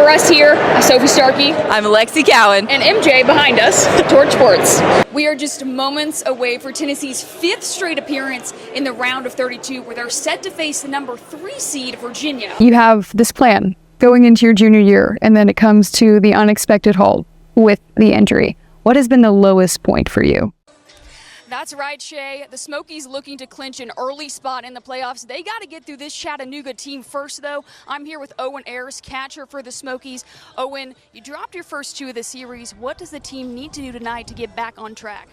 For us here, Sophie Starkey. I'm Lexi Cowan. And MJ behind us, Torch Sports. We are just moments away for Tennessee's 5th straight appearance in the round of 32, where they're set to face the number 3 seed, Virginia. You have this plan going into your junior year, and then it comes to the unexpected halt with the injury. What has been the lowest point for you? That's right, Shay. The Smokies looking to clinch an early spot in the playoffs. They got to get through this Chattanooga team first, though. I'm here with Owen Ayers, catcher for the Smokies. Owen, you dropped your first 2 of the series. What does the team need to do tonight to get back on track?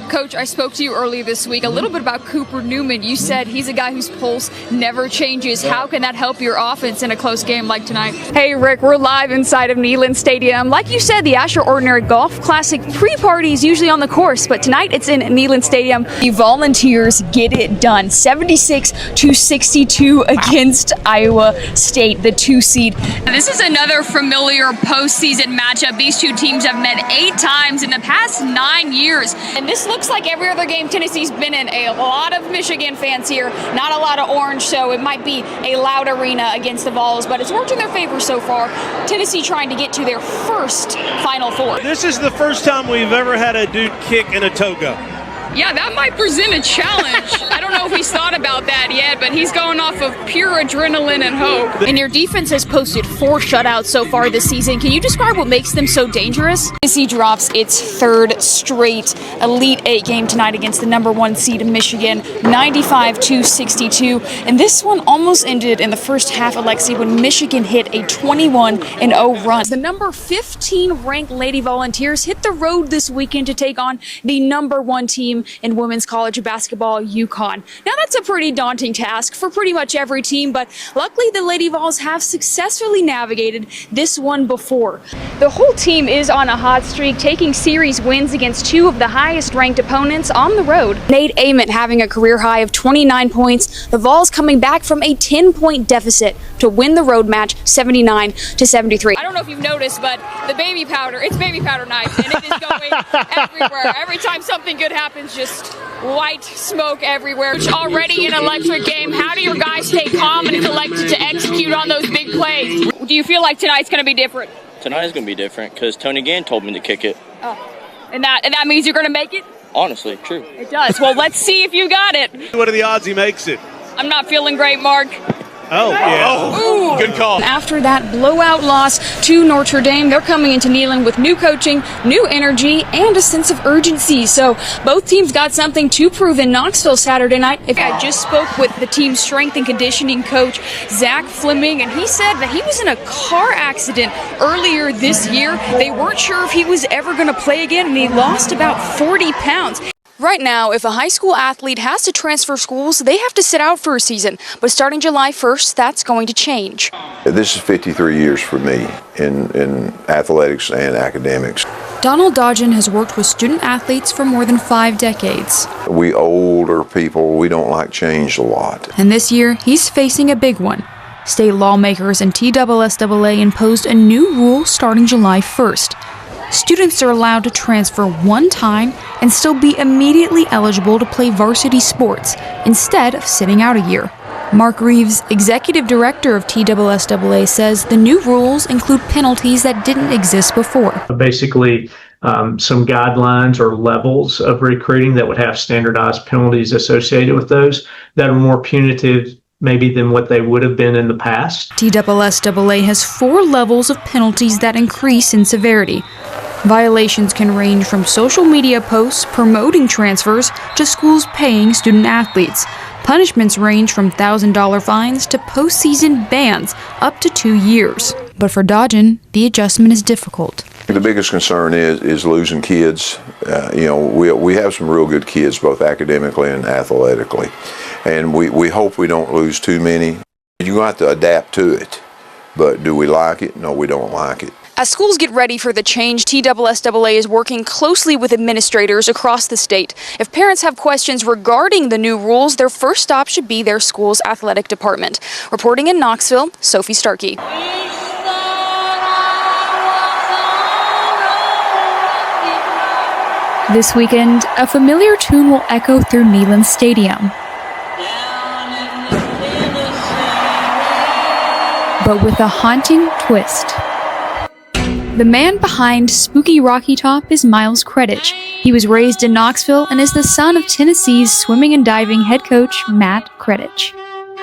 Coach, I spoke to you earlier this week a little bit about Cooper Newman. You said he's a guy whose pulse never changes. How can that help your offense in a close game like tonight? Hey, Rick, we're live inside of Neyland Stadium. Like you said, the Asher Ordinary Golf Classic pre-party is usually on the course, but tonight it's in Neyland Stadium. The Volunteers get it done. 76-62 against Iowa State, the 2 seed. This is another familiar postseason matchup. These two teams have met 8 times in the past 9 years. And this looks like every other game Tennessee's been in. A lot of Michigan fans here, not a lot of orange, so it might be a loud arena against the Vols, but it's worked in their favor so far. Tennessee trying to get to their first Final Four. This is the first time we've ever had a dude kick in a toga. Yeah, that might present a challenge. I don't know if he's thought about that yet, but he's going off of pure adrenaline and hope. And your defense has posted 4 shutouts so far this season. Can you describe what makes them so dangerous? Tennessee drops its 3rd straight Elite 8 game tonight against the number 1 seed in Michigan, 95-62. And this one almost ended in the first half, Alexi, when Michigan hit a 21-0 run. The number 15 ranked Lady Volunteers hit the road this weekend to take on the number 1 team in women's college basketball, UConn. Now that's a pretty daunting task for pretty much every team, but luckily the Lady Vols have successfully navigated this one before. The whole team is on a hot streak, taking series wins against 2 of the highest ranked opponents on the road. Nate Ament having a career high of 29 points, the Vols coming back from a 10-point deficit to win the road match 79-73. I don't know if you've noticed, but the baby powder, it's baby powder night, and it is going everywhere. Every time something good happens, just white smoke everywhere. It's already an electric game. How do your guys stay calm and collected to execute on those big plays? Do you feel like tonight's going to be different? Tonight's going to be different because Tony Gann told me to kick it. Oh, and that means you're going to make it? Honestly, true. It does. Well, let's see if you got it. What are the odds he makes it? I'm not feeling great, Mark. Oh, yeah. Oh, good call. After that blowout loss to Notre Dame, they're coming into Neyland with new coaching, new energy, and a sense of urgency. So both teams got something to prove in Knoxville Saturday night. I just spoke with the team's strength and conditioning coach, Zach Fleming, and he said that he was in a car accident earlier this year. They weren't sure if he was ever going to play again, and he lost about 40 pounds. Right now, if a high school athlete has to transfer schools, they have to sit out for a season. But starting July 1st, that's going to change. This is 53 years for me in athletics and academics. Donald Dodgen has worked with student athletes for more than 5 decades. We older people, we don't like change a lot. And this year, he's facing a big one. State lawmakers and TSSAA imposed a new rule starting July 1st. Students are allowed to transfer 1 time and still be immediately eligible to play varsity sports instead of sitting out a year. Mark Reeves, executive director of TSSAA, says the new rules include penalties that didn't exist before. Basically, some guidelines or levels of recruiting that would have standardized penalties associated with those that are more punitive maybe than what they would have been in the past. TSSAA has 4 levels of penalties that increase in severity. Violations can range from social media posts promoting transfers to schools paying student athletes. Punishments range from $1,000 fines to postseason bans up to 2 years. But for Dodgen, the adjustment is difficult. The biggest concern is losing kids. We have some real good kids, both academically and athletically. And we hope we don't lose too many. You have to adapt to it. But do we like it? No, we don't like it. As schools get ready for the change, TSSAA is working closely with administrators across the state. If parents have questions regarding the new rules, their first stop should be their school's athletic department. Reporting in Knoxville, Sophie Starkey. This weekend, a familiar tune will echo through Neyland Stadium. But with a haunting twist. The man behind Spooky Rocky Top is Miles Kredich. He was raised in Knoxville and is the son of Tennessee's swimming and diving head coach, Matt Kredich.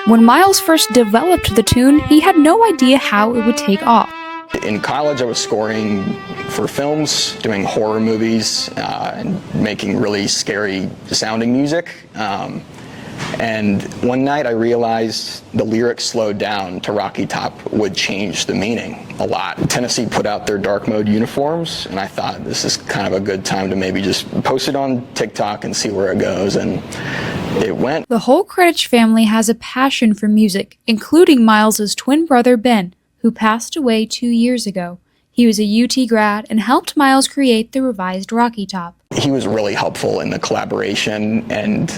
When Miles first developed the tune, he had no idea how it would take off. In college, I was scoring for films, doing horror movies, and making really scary sounding music. And one night I realized the lyrics slowed down to Rocky Top would change the meaning a lot. Tennessee put out their dark mode uniforms, and I thought this is kind of a good time to maybe just post it on TikTok and see where it goes, and it went. The whole Kredich family has a passion for music, including Miles's twin brother Ben, who passed away 2 years ago. He was a UT grad and helped Miles create the revised Rocky Top. He was really helpful in the collaboration and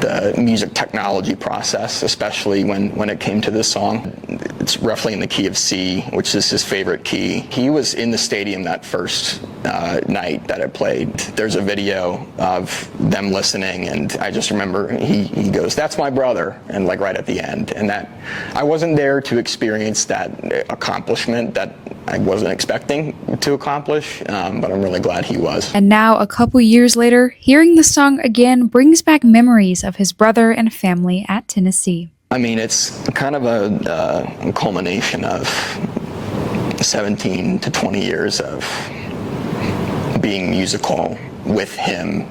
the music technology process, especially when it came to this song. It's roughly in the key of C, which is his favorite key. He was in the stadium that first night that it played. There's a video of them listening, and I just remember he goes, "That's my brother," and like right at the end. And that I wasn't there to experience that accomplishment that I wasn't expecting to accomplish, but I'm really glad he was. And now, a couple years later, hearing the song again brings back memories of his brother and family at Tennessee. I mean, it's kind of a culmination of 17 to 20 years of being musical with him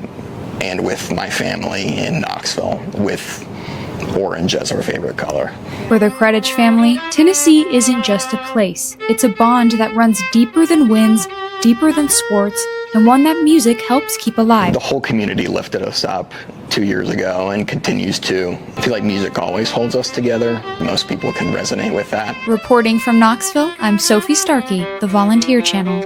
and with my family in Knoxville, with orange as our favorite color. For the Kredich family, Tennessee isn't just a place. It's a bond that runs deeper than wins, deeper than sports, and one that music helps keep alive. The whole community lifted us up 2 years ago and continues to. I feel like music always holds us together. Most people can resonate with that. Reporting from Knoxville, I'm Sophie Starkey, the Volunteer Channel.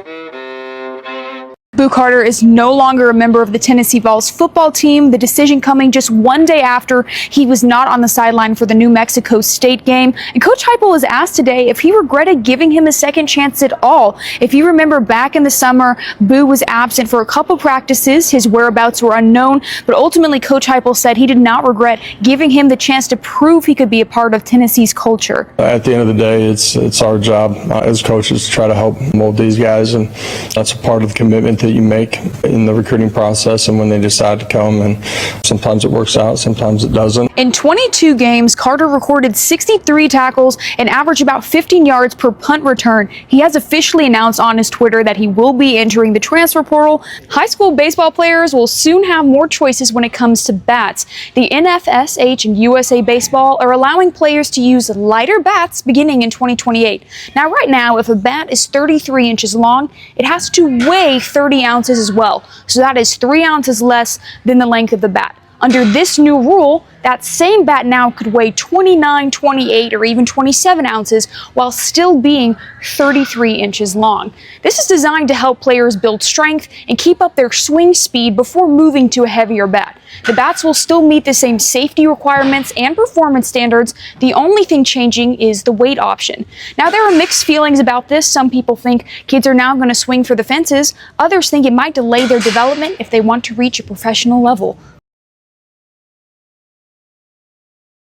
Boo Carter is no longer a member of the Tennessee Vols football team. The decision coming just one day after he was not on the sideline for the New Mexico State game. And Coach Heupel was asked today if he regretted giving him a second chance at all. If you remember back in the summer, Boo was absent for a couple practices. His whereabouts were unknown, but ultimately Coach Heupel said he did not regret giving him the chance to prove he could be a part of Tennessee's culture. At the end of the day, it's our job as coaches to try to help mold these guys, and that's a part of the commitment that you make in the recruiting process and when they decide to come, and sometimes it works out, sometimes it doesn't. In 22 games, Carter recorded 63 tackles and averaged about 15 yards per punt return. He has officially announced on his Twitter that he will be entering the transfer portal. High school baseball players will soon have more choices when it comes to bats. The NFSH and USA Baseball are allowing players to use lighter bats beginning in 2028. Now, right now, if a bat is 33 inches long, it has to weigh 30 ounces as well. So that is 3 ounces less than the length of the bat. Under this new rule, that same bat now could weigh 29, 28, or even 27 ounces while still being 33 inches long. This is designed to help players build strength and keep up their swing speed before moving to a heavier bat. The bats will still meet the same safety requirements and performance standards. The only thing changing is the weight option. Now, there are mixed feelings about this. Some people think kids are now going to swing for the fences. Others think it might delay their development if they want to reach a professional level.